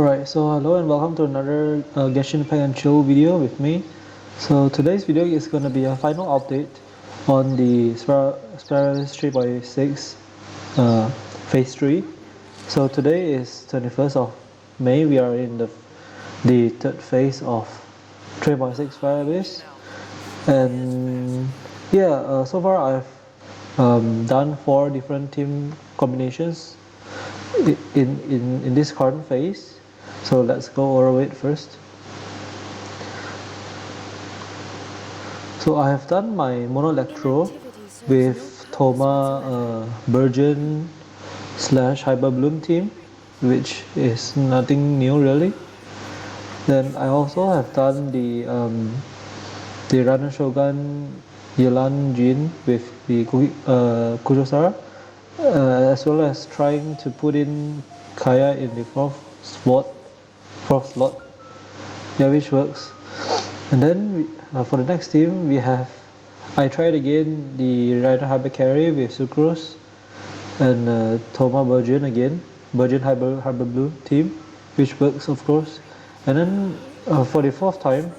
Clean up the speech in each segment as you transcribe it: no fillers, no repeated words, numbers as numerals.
Alright, so hello and welcome to another Genshin Impact and Chill video with me. So today's video is going to be a final update on the Spiralist 3.6 Phase 3. So today is 21st of May, we are in the third phase of 3.6 Spiralist. And yeah, so far I've done 4 different team combinations in this current phase. So let's go over it first. So I have done my Mono Electro with Thoma Virgin / Hyper Bloom team, which is nothing new really. Then I also have done the Runner Shogun Yelan Jin with the Kujosara, as well as trying to put in Kaya in the fourth slot, yeah, which works. And then for the next team, I tried again the Rider Hyper Carry with Sucrose and Thoma Virgin again, Virgin Hyper Blue team, which works of course. And then for the fourth time,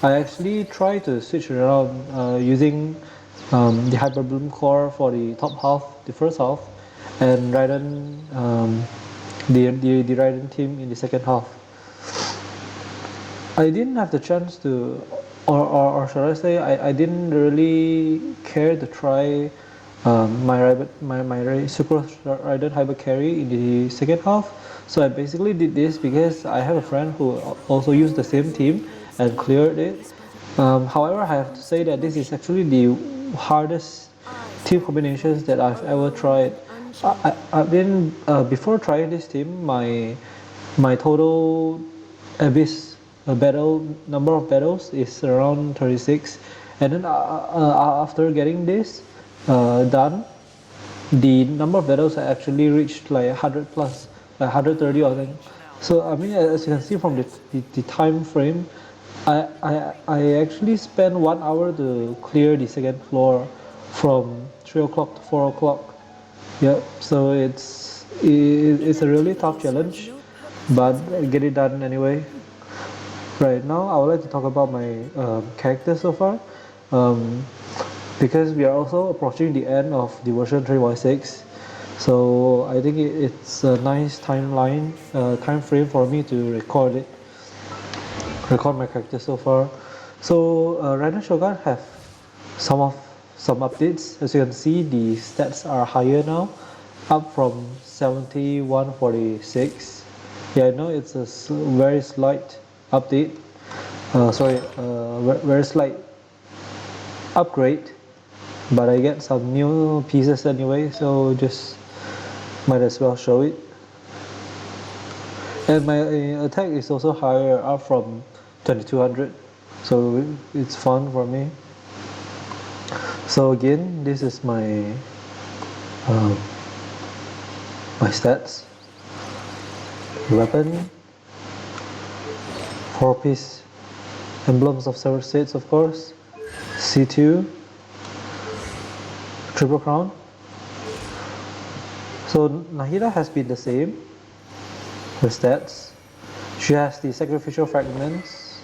I actually tried to switch around using the Hyper Bloom core for the top half, the first half, and Raiden, the Raiden team in the second half. I didn't have the chance to, or should I say, I didn't really care to try my Sucrose Raiden Hyper Carry in the second half. So I basically did this because I have a friend who also used the same team and cleared it. However, I have to say that this is actually the hardest team combinations that I've ever tried. I've been before trying this team, my total Abyss number of battles is around 36, and then after getting this done, the number of battles actually reached like 100 plus, like 130 or something. So I mean, as you can see from the time frame, I actually spent 1 hour to clear the second floor from 3 o'clock to 4 o'clock. Yeah, so it's a really tough challenge, but get it done anyway. Right now, I would like to talk about my character so far, because we are also approaching the end of the version 3.6. So I think it's a nice time frame for me to record my character so far. So Raiden Shogun have some updates. As you can see, the stats are higher now, up from 7146. Yeah, I know it's a very slight update. Very slight upgrade, but I get some new pieces anyway, so just might as well show it. And my attack is also higher, up from 2200, so it's fun for me. So again, this is my stats. Weapon, 4-piece emblems of several states, of course. C2, triple crown. So Nahida has been the same, her stats. She has the sacrificial fragments,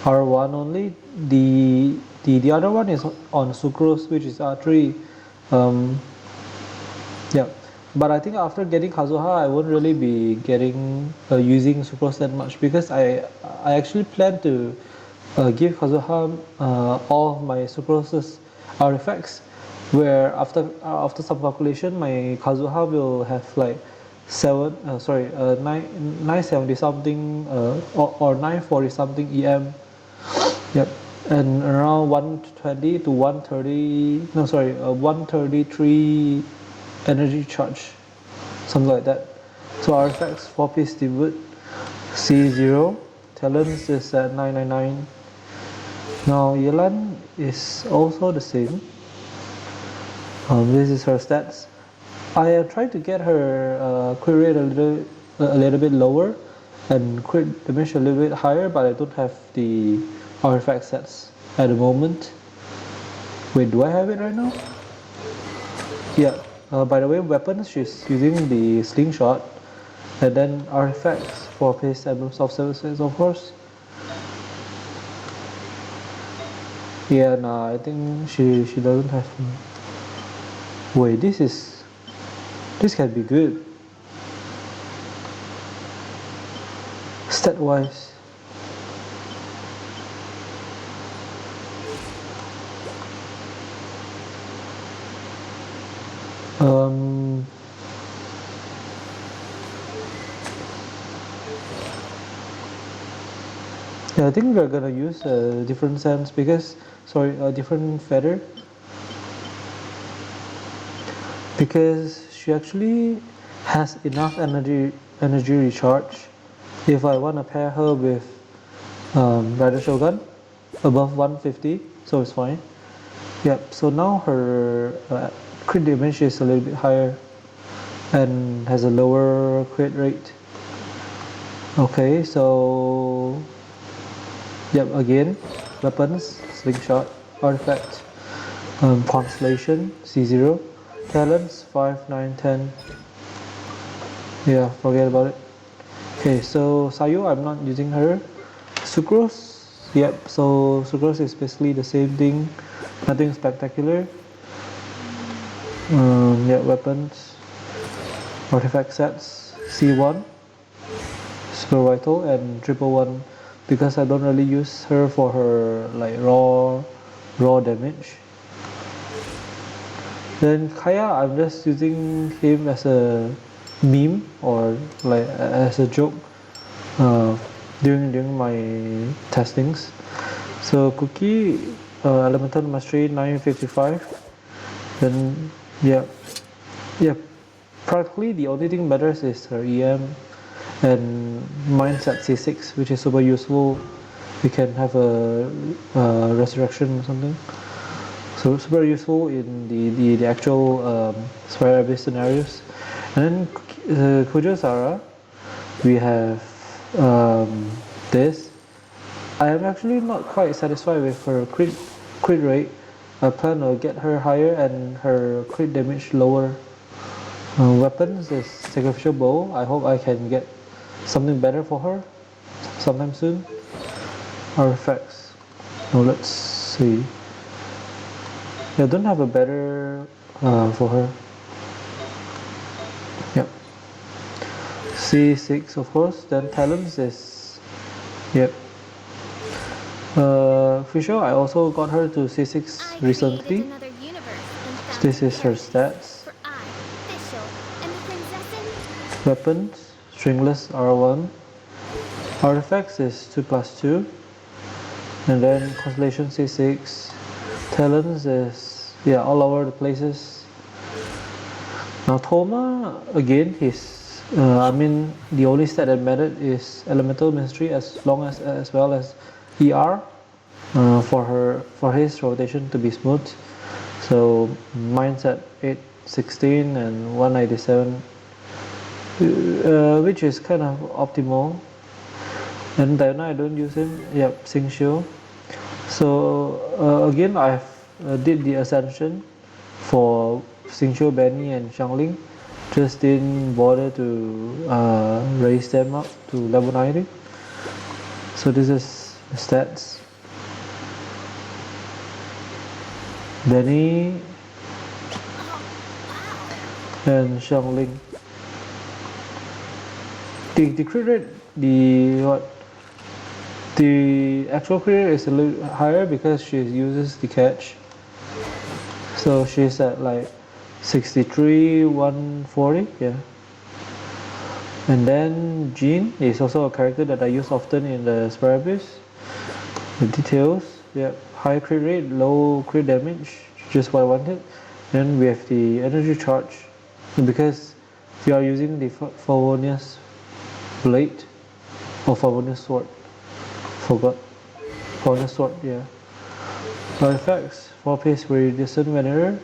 R1 only. The other one is on Sucrose, which is R3. Yeah, but I think after getting Kazuha, I won't really be using Sucrose that much, because I actually plan to give Kazuha all of my Sucrose's artifacts, where after some calculation, my Kazuha will have like 970 something or 940 something EM. Yep, and around 120 to 130. No, sorry, 133 energy charge, something like that. So artifacts, 4-piece Devoot, C0. Talents is at 999. Now Yelan is also the same. This is her stats. I have tried to get her crit rate a little bit lower and crit damage a little bit higher, but I don't have the artifact sets at the moment. Wait, do I have it right now? Yeah. By the way, weapons, she's using the slingshot, And then artifacts for paste emblems of services, of course. Yeah, nah, I think she doesn't have. Wait, this can be good. Stat wise. Yeah, I think we're gonna use a different sense because, sorry, a different feather, because she actually has enough energy recharge. If I want to pair her with Rider Shogun above 150, so it's fine. Yep. So now her crit damage is a little bit higher and has a lower crit rate. Okay, so yep, again, weapons, slingshot, artifact, constellation, C0, talents, 5, 9, 10. Yeah, forget about it. Okay, so Sayu, I'm not using her. Sucrose, yep, so Sucrose is basically the same thing, nothing spectacular. Yeah, weapons, artifact sets, C1, super vital, and triple one, because I don't really use her for her like raw damage. Then Kaya, I'm just using him as a meme or like as a joke uh, during my testings. So Cookie, Elemental Mastery 955. Then yeah, yeah. Practically the only thing matters is her EM and mine's at C6, which is super useful. We can have a resurrection or something. So super useful in the actual Spire Abyss scenarios. And then Kujo Sara, we have this. I am actually not quite satisfied with her crit rate. I plan to get her higher and her crit damage lower. Weapons is Sacrificial Bow. I hope I can get something better for her sometime soon. Artifacts. Now let's see. I don't have a better for her. Yep. C6 of course. Then talents is yep. Fisher, I also got her to C6 recently. This is her stats. Weapons, stringless R1. Artifacts is 2+2. And then constellation C6. Talents is yeah all over the places. Now Thoma again I mean the only stat that mattered is elemental ministry as long as well as ER for his rotation to be smooth. So mine's at 816 and 197, which is kind of optimal. And Diana, I don't use him. Yep, Xingqiu. So again, I did the ascension for Xingqiu, Benny, and Xiangling. Just didn't bother to raise them up to level 90. So this is the stats. Benny and Xiangling. The crit rate, the actual crit rate is a little higher because she uses the catch. So she's at like 63, 140, yeah. And then Jean is also a character that I use often in the Spire Abyss. The details, yeah, high crit rate, low crit damage, just what I wanted. Then we have the energy charge, because we are using the Favonius blade or Favonius sword. Forgot. Favonius sword, yeah. Artifacts, 4 pace very distant Venerer,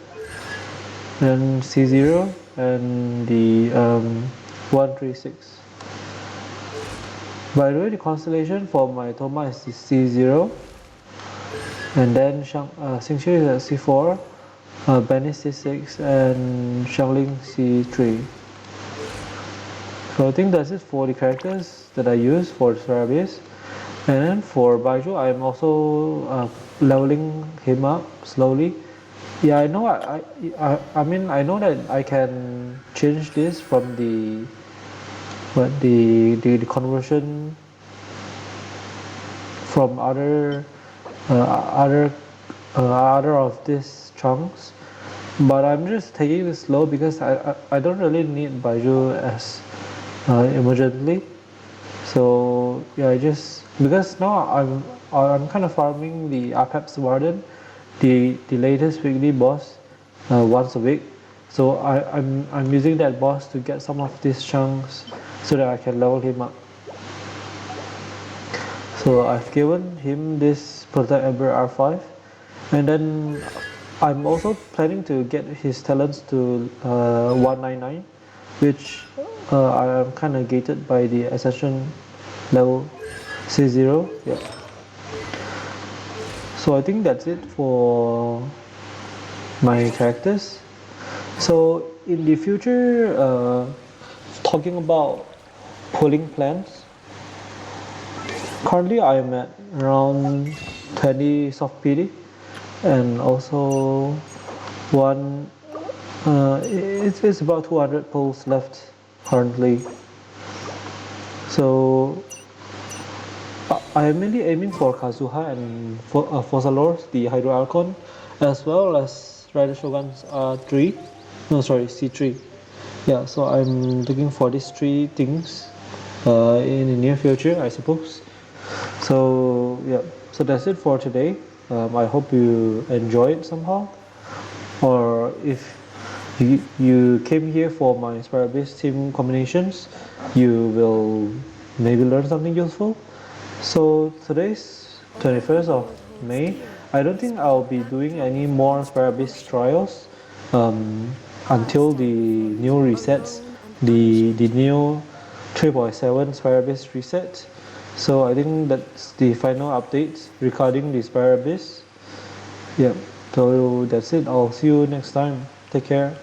and C0, and the 136. By the way, the constellation for my Thoma is C0, and then Xingqiu is at C4, Ben is C6, and Xiangling C3. So I think that's it for the characters that I use for the Spire Abyss. And then for Baiju, I'm also leveling him up slowly. Yeah, I know. I mean, I know that I can change this from the conversion from other other of these chunks, but I'm just taking this slow because I don't really need Baiju as emergently. So yeah, I just because now I'm kind of farming the Apex Warden, the latest weekly boss, once a week. So I'm using that boss to get some of these chunks so that I can level him up. So I've given him this Protect Ember R5, and then I'm also planning to get his talents to 199, which I am kind of gated by the Ascension level C0. Yeah. So I think that's it for my characters. So in the future, talking about pulling plans, currently I'm at around 20 soft PD and also one, it's about 200 pulls left currently. So I am mainly aiming for Kazuha and for Fossalors, the Hydro Archon, as well as Rider Shogun's R3. No, sorry, C3. Yeah, so I'm looking for these three things in the near future, I suppose. So, yeah, so that's it for today. I hope you enjoyed somehow. Or if you came here for my Spire Base team combinations, you will maybe learn something useful. So today's 21st of May. I don't think I'll be doing any more Spire Base trials um, until the new resets, the new 3.7 Spire Base reset. So I think that's the final update regarding the Spire Base. Yeah, so that's it. I'll see you next time. Take care.